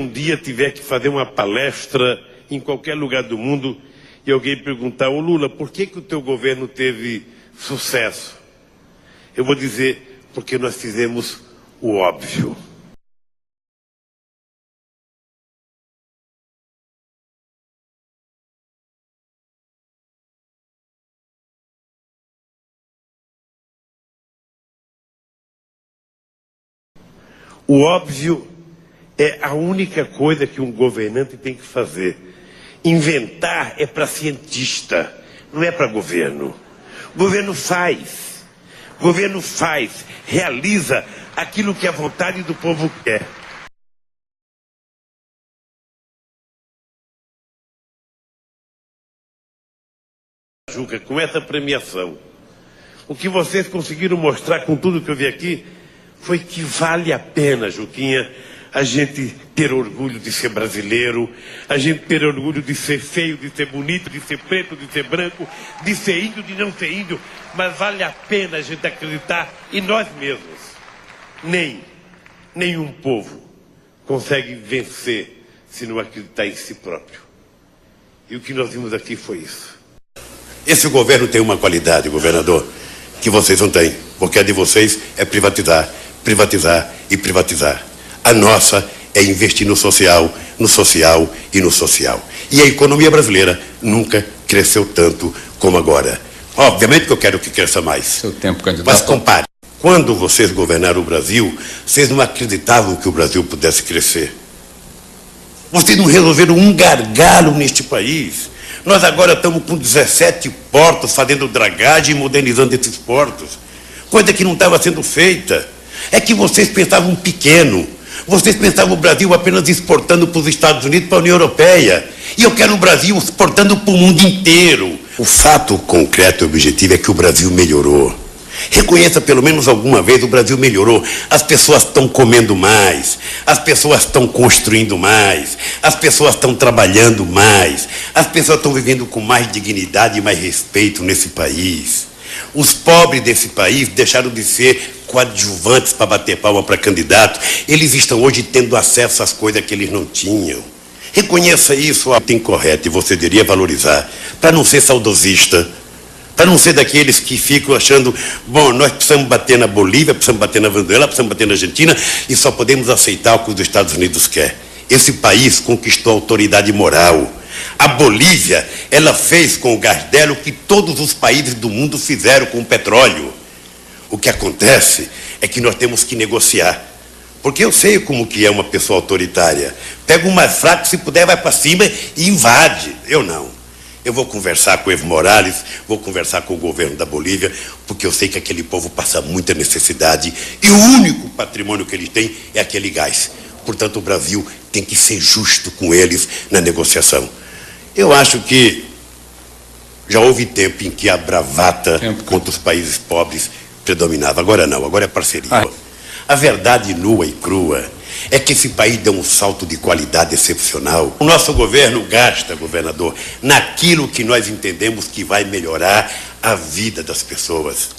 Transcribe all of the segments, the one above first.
Um dia tiver que fazer uma palestra em qualquer lugar do mundo e alguém perguntar: ô Lula, por que o teu governo teve sucesso? Eu vou dizer: porque nós fizemos o óbvio. O óbvio é a única coisa que um governante tem que fazer. Inventar é para cientista, não é para governo. O governo faz, realiza aquilo que a vontade do povo quer. Juca, com essa premiação, o que vocês conseguiram mostrar com tudo que eu vi aqui foi que vale a pena, Juquinha, a gente ter orgulho de ser brasileiro, a gente ter orgulho de ser feio, de ser bonito, de ser preto, de ser branco, de ser índio, de não ser índio, mas vale a pena a gente acreditar em nós mesmos. Nenhum povo consegue vencer se não acreditar em si próprio. E o que nós vimos aqui foi isso. Esse governo tem uma qualidade, governador, que vocês não têm, porque a de vocês é privatizar, privatizar e privatizar. A nossa é investir no social e no social. E a economia brasileira nunca cresceu tanto como agora. Obviamente que eu quero que cresça mais. Seu tempo, candidato. Mas compare. Quando vocês governaram o Brasil, vocês não acreditavam que o Brasil pudesse crescer. Vocês não resolveram um gargalo neste país. Nós agora estamos com 17 portos fazendo dragagem e modernizando esses portos. Coisa que não estava sendo feita. É que vocês pensavam pequeno. Vocês pensavam o Brasil apenas exportando para os Estados Unidos, para a União Europeia. E eu quero o Brasil exportando para o mundo inteiro. O fato concreto e objetivo é que o Brasil melhorou. Reconheça pelo menos alguma vez, o Brasil melhorou. As pessoas estão comendo mais, as pessoas estão construindo mais, as pessoas estão trabalhando mais, as pessoas estão vivendo com mais dignidade e mais respeito nesse país. Os pobres desse país deixaram de ser coadjuvantes para bater palma para candidato. Eles estão hoje tendo acesso às coisas que eles não tinham. Reconheça isso, é incorreto, e você deveria valorizar, para não ser saudosista, para não ser daqueles que ficam achando: bom, nós precisamos bater na Bolívia, precisamos bater na Venezuela, precisamos bater na Argentina, e só podemos aceitar o que os Estados Unidos quer. Esse país conquistou autoridade moral. A Bolívia, ela fez com o gás dela o que todos os países do mundo fizeram com o petróleo. O que acontece é que nós temos que negociar. Porque eu sei como que é uma pessoa autoritária. Pega o mais fraco, se puder, vai para cima e invade. Eu não. Eu vou conversar com o Evo Morales, vou conversar com o governo da Bolívia, porque eu sei que aquele povo passa muita necessidade e o único patrimônio que eles têm é aquele gás. Portanto, o Brasil tem que ser justo com eles na negociação. Eu acho que já houve tempo em que a bravata contra os países pobres predominava. Agora não, agora é parceria. A verdade nua e crua é que esse país deu um salto de qualidade excepcional. O nosso governo gasta, governador, naquilo que nós entendemos que vai melhorar a vida das pessoas.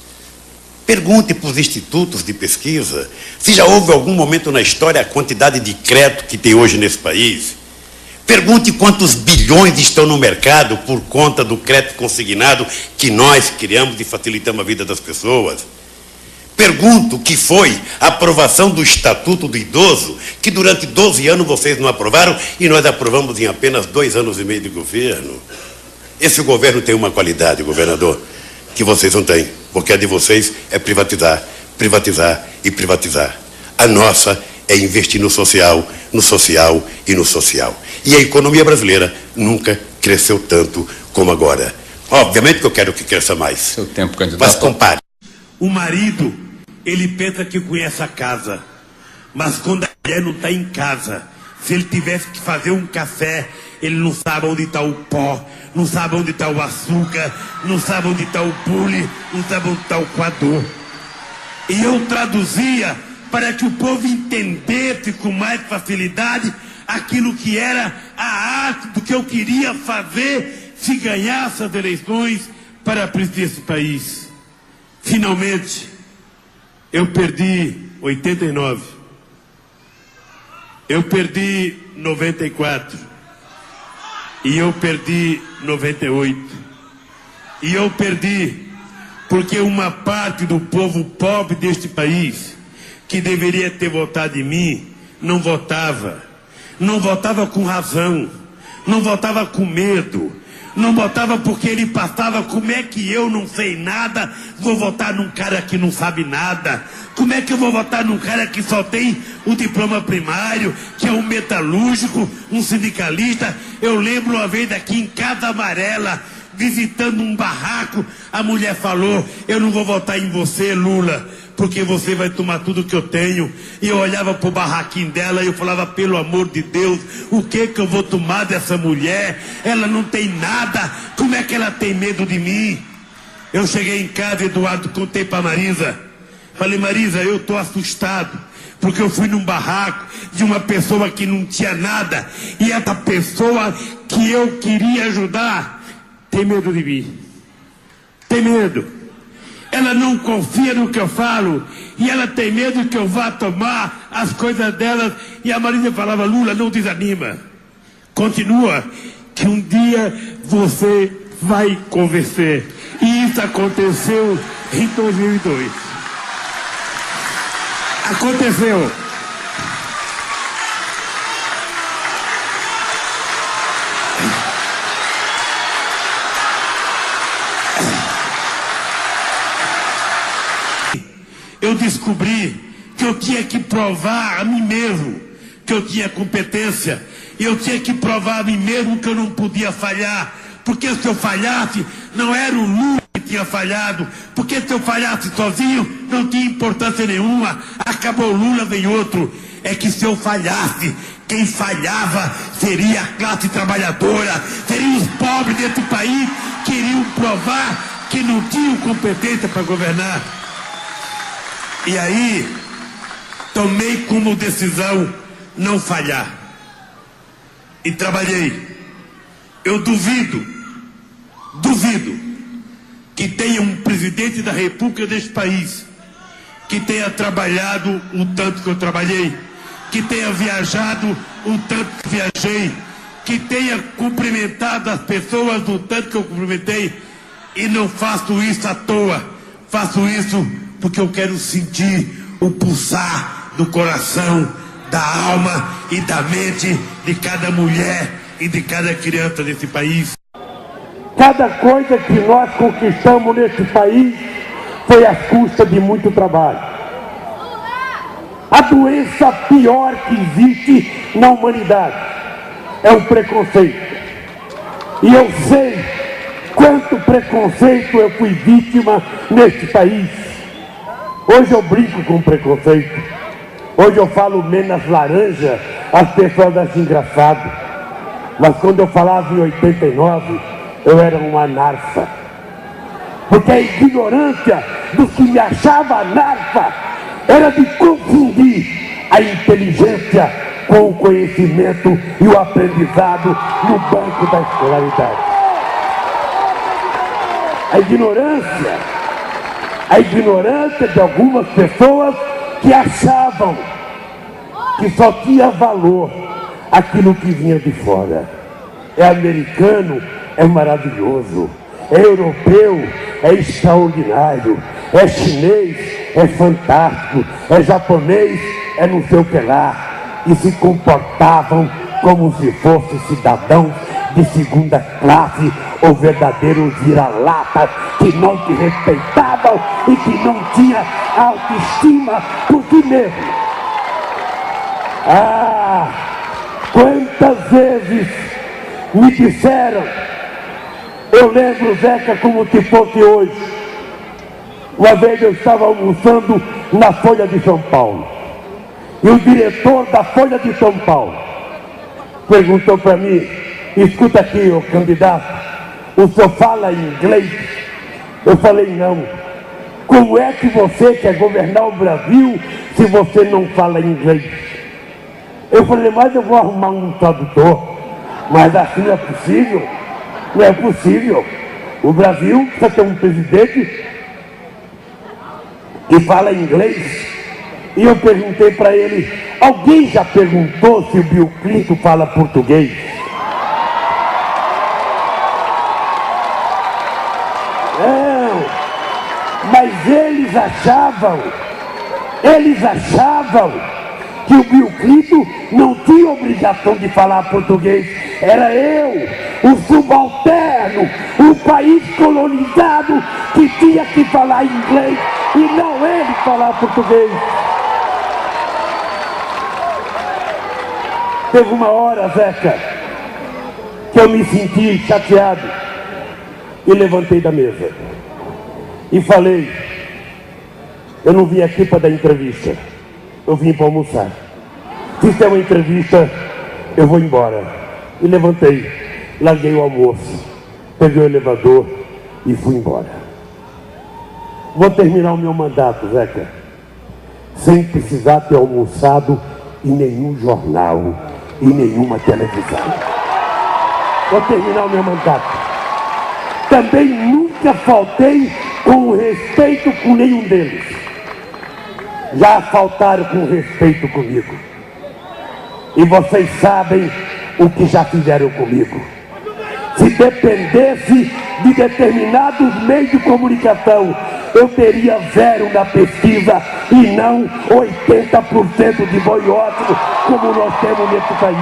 Pergunte para os institutos de pesquisa se já houve algum momento na história a quantidade de crédito que tem hoje nesse país. Pergunte quantos bilhões estão no mercado por conta do crédito consignado que nós criamos e facilitamos a vida das pessoas. Pergunto o que foi a aprovação do Estatuto do Idoso, que durante 12 anos vocês não aprovaram e nós aprovamos em apenas 2 anos e meio de governo. Esse governo tem uma qualidade, governador, que vocês não têm, porque a de vocês é privatizar, privatizar e privatizar. A nossa é investir no social e no social. E a economia brasileira nunca cresceu tanto como agora. Obviamente que eu quero que cresça mais. Seu tempo, candidato. Mas compare. O marido, ele pensa que conhece a casa, mas quando a mulher não está em casa, se ele tivesse que fazer um café, ele não sabe onde está o pó, não sabe onde está o açúcar, não sabe onde está o bule, não sabe onde está o coador. E eu traduzia para que o povo entendesse com mais facilidade aquilo que era a arte do que eu queria fazer se ganhasse as eleições para presidir esse país. Finalmente, eu perdi 89. Eu perdi 94. E eu perdi 98. E eu perdi porque uma parte do povo pobre deste país, que deveria ter votado em mim, não votava. Não votava com razão. Não votava com medo. Não votava porque ele passava. Como é que eu não sei nada vou votar num cara que não sabe nada? Como é que eu vou votar num cara que só tem o diploma primário, que é um metalúrgico, um sindicalista? Eu lembro uma vez aqui em Casa Amarela, visitando um barraco, a mulher falou: eu não vou votar em você, Lula, porque você vai tomar tudo que eu tenho. E eu olhava pro barraquinho dela e eu falava: pelo amor de Deus, o que eu vou tomar dessa mulher? Ela não tem nada, como é que ela tem medo de mim? Eu cheguei em casa, Eduardo, contei pra Marisa. Falei: Marisa, eu tô assustado, porque eu fui num barraco de uma pessoa que não tinha nada, e essa pessoa que eu queria ajudar tem medo de mim. Tem medo. Ela não confia no que eu falo, e ela tem medo que eu vá tomar as coisas dela. E a Marisa falava: Lula, não desanima. Continua, que um dia você vai convencer. E isso aconteceu em 2002. Aconteceu. Eu descobri que eu tinha que provar a mim mesmo que eu tinha competência. E eu tinha que provar a mim mesmo que eu não podia falhar. Porque se eu falhasse, não era o Lula que tinha falhado. Porque se eu falhasse sozinho, não tinha importância nenhuma. Acabou o Lula, vem outro. É que se eu falhasse, quem falhava seria a classe trabalhadora, seriam os pobres desse país que iriam provar que não tinham competência para governar. E aí, tomei como decisão não falhar. E trabalhei. Eu duvido que tenha um presidente da República deste país que tenha trabalhado o tanto que eu trabalhei, que tenha viajado o tanto que viajei, que tenha cumprimentado as pessoas o tanto que eu cumprimentei. E não faço isso à toa. Faço isso porque eu quero sentir o pulsar do coração, da alma e da mente de cada mulher e de cada criança desse país. Cada coisa que nós conquistamos nesse país foi às custas de muito trabalho. A doença pior que existe na humanidade é o preconceito. E eu sei quanto preconceito eu fui vítima nesse país. Hoje eu brinco com preconceito. Hoje eu falo menos laranja, as pessoas acham engraçado. Mas quando eu falava em 89, eu era um anarfa. Porque a ignorância do que me achava anarfa era de confundir a inteligência com o conhecimento e o aprendizado no banco da escolaridade. A ignorância de algumas pessoas que achavam que só tinha valor aquilo que vinha de fora. É americano, é maravilhoso. É europeu, é extraordinário. É chinês, é fantástico. É japonês, é não sei o que lá. E se comportavam como se fossem cidadãos de segunda classe ou verdadeiros vira-latas que não te respeitavam e que não tinha autoestima por si mesmo. Ah, quantas vezes me disseram, eu lembro, Zeca, como se fosse hoje. Uma vez eu estava almoçando na Folha de São Paulo e o diretor da Folha de São Paulo perguntou para mim: escuta aqui, ô candidato, o senhor fala inglês? Eu falei: não. Como é que você quer governar o Brasil se você não fala inglês? Eu falei: mas eu vou arrumar um tradutor. Mas assim não é possível. Não é possível. O Brasil precisa ter um presidente que fala inglês. E eu perguntei para ele: alguém já perguntou se o Bill Clinton fala português? Não, mas eles achavam que o Bill Clinton não tinha obrigação de falar português. Era eu, o subalterno, o país colonizado, que tinha que falar inglês e não ele falar português. Teve uma hora, Zeca, que eu me senti chateado e levantei da mesa e falei: eu não vim aqui para dar entrevista, eu vim para almoçar. Se isso é uma entrevista, eu vou embora. E levantei, larguei o almoço, peguei o elevador e fui embora. Vou terminar o meu mandato, Zeca, sem precisar ter almoçado em nenhum jornal, em nenhuma televisão. Vou terminar o meu mandato. Também nunca faltei com respeito com nenhum deles. Já faltaram com respeito comigo. E vocês sabem o que já fizeram comigo. Se dependesse de determinados meios de comunicação, eu teria 0 na pesquisa e não 80% de boi ótimo como nós temos nesse país.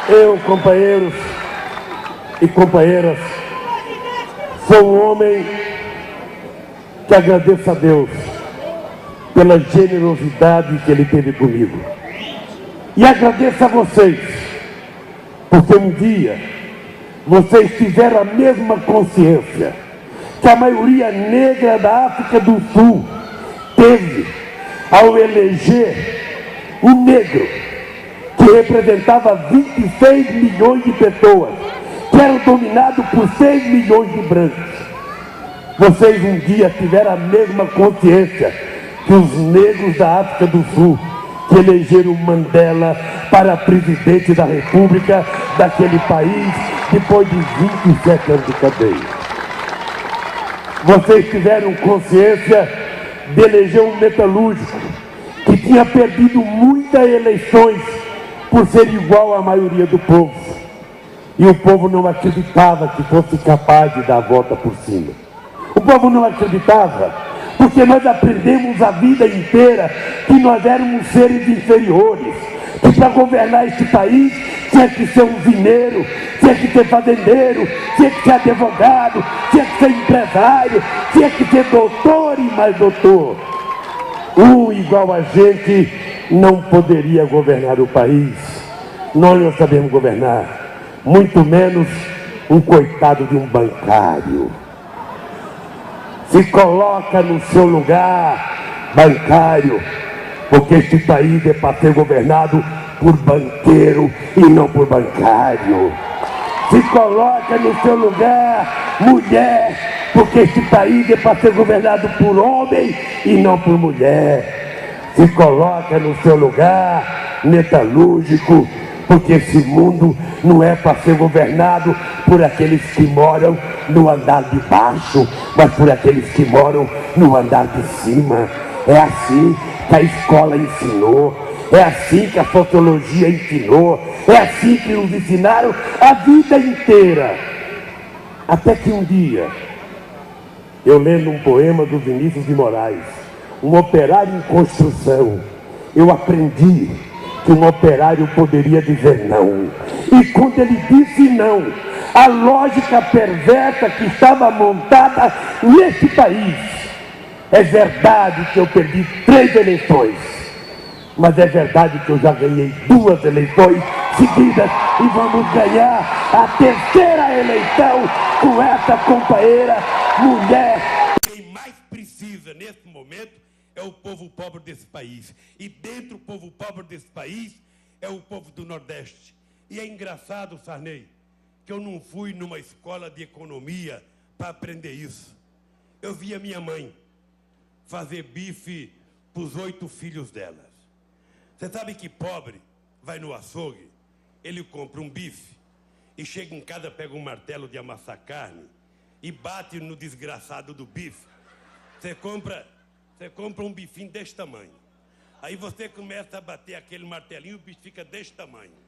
Eu, companheiros e companheiras, sou um homem que agradeço a Deus pela generosidade que Ele teve comigo. E agradeço a vocês, porque um dia vocês tiveram a mesma consciência que a maioria negra da África do Sul teve ao eleger um negro que representava 26 milhões de pessoas, que eram dominados por 6 milhões de brancos. Vocês um dia tiveram a mesma consciência que os negros da África do Sul, que elegeram Mandela para presidente da República daquele país depois de 27 anos de cadeia. Vocês tiveram consciência de eleger um metalúrgico que tinha perdido muitas eleições por ser igual à maioria do povo. E o povo não acreditava que fosse capaz de dar a volta por cima. O povo não acreditava, porque nós aprendemos a vida inteira que nós éramos seres inferiores, que para governar este país tinha que ser um mineiro, tinha que ser fazendeiro, tinha que ser advogado, tinha que ser empresário, tinha que ser doutor e mais doutor. Um igual a gente não poderia governar o país. Nós não sabemos governar, muito menos um coitado de um bancário. Se coloca no seu lugar, bancário, porque este país é para ser governado por banqueiro e não por bancário. Se coloca no seu lugar, mulher, porque este país é para ser governado por homem e não por mulher. Se coloca no seu lugar, metalúrgico, porque esse mundo não é para ser governado por aqueles que moram no andar de baixo, mas por aqueles que moram no andar de cima. É assim que a escola ensinou, é assim que a sociologia ensinou, é assim que nos ensinaram a vida inteira. Até que um dia, eu lendo um poema do Vinícius de Moraes, um operário em construção, eu aprendi que um operário poderia dizer não. E quando ele disse não, a lógica perversa que estava montada nesse país, é verdade que eu perdi 3 eleições, mas é verdade que eu já ganhei 2 eleições seguidas e vamos ganhar a 3ª eleição com essa companheira mulher. Quem mais precisa nesse momento é o povo pobre desse país. E dentro do povo pobre desse país é o povo do Nordeste. E é engraçado, Sarney, que eu não fui numa escola de economia para aprender isso. Eu vi a minha mãe fazer bife para os 8 filhos delas. Você sabe que pobre vai no açougue, ele compra um bife e chega em casa, pega um martelo de amassar carne e bate no desgraçado do bife. Você compra um bifinho desse tamanho. Aí você começa a bater aquele martelinho, o bicho fica desse tamanho.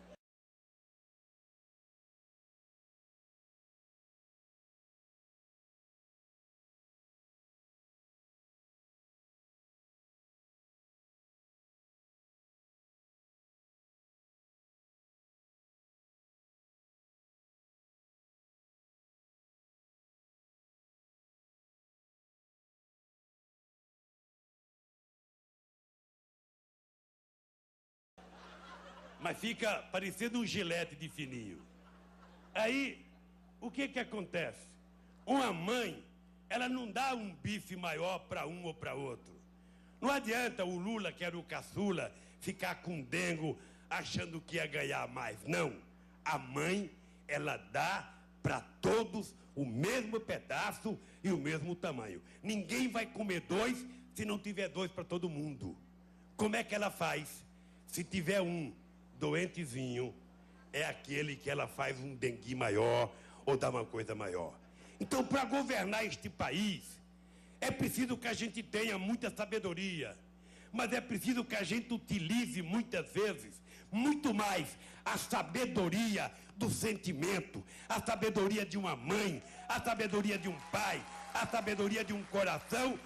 Mas fica parecendo um gilete de fininho. Aí, o que acontece? Uma mãe, ela não dá um bife maior para um ou para outro. Não adianta o Lula, que era o caçula, ficar com dengo achando que ia ganhar mais. Não. A mãe, ela dá para todos o mesmo pedaço e o mesmo tamanho. Ninguém vai comer dois se não tiver dois para todo mundo. Como é que ela faz? Se tiver um doentezinho, é aquele que ela faz um dengue maior ou dá uma coisa maior. Então, para governar este país, é preciso que a gente tenha muita sabedoria, mas é preciso que a gente utilize muitas vezes muito mais a sabedoria do sentimento, a sabedoria de uma mãe, a sabedoria de um pai, a sabedoria de um coração,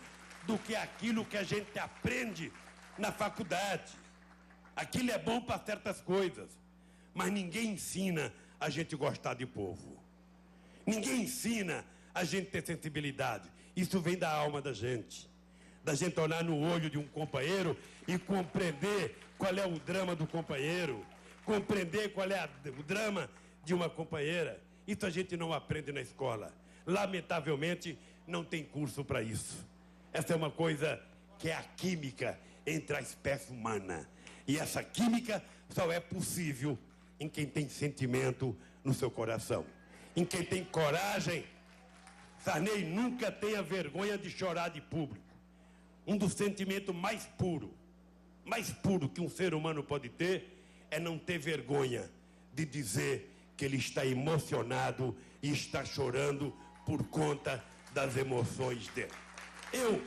do que aquilo que a gente aprende na faculdade. Aquilo é bom para certas coisas, mas ninguém ensina a gente gostar de povo. Ninguém ensina a gente ter sensibilidade. Isso vem da alma da gente olhar no olho de um companheiro e compreender qual é o drama do companheiro, compreender qual é o drama de uma companheira. Isso a gente não aprende na escola. Lamentavelmente, não tem curso para isso. Essa é uma coisa que é a química entre a espécie humana. E essa química só é possível em quem tem sentimento no seu coração, em quem tem coragem. Sarney nunca tenha vergonha de chorar de público. Um dos sentimentos mais puro que um ser humano pode ter, é não ter vergonha de dizer que ele está emocionado e está chorando por conta das emoções dele. Eu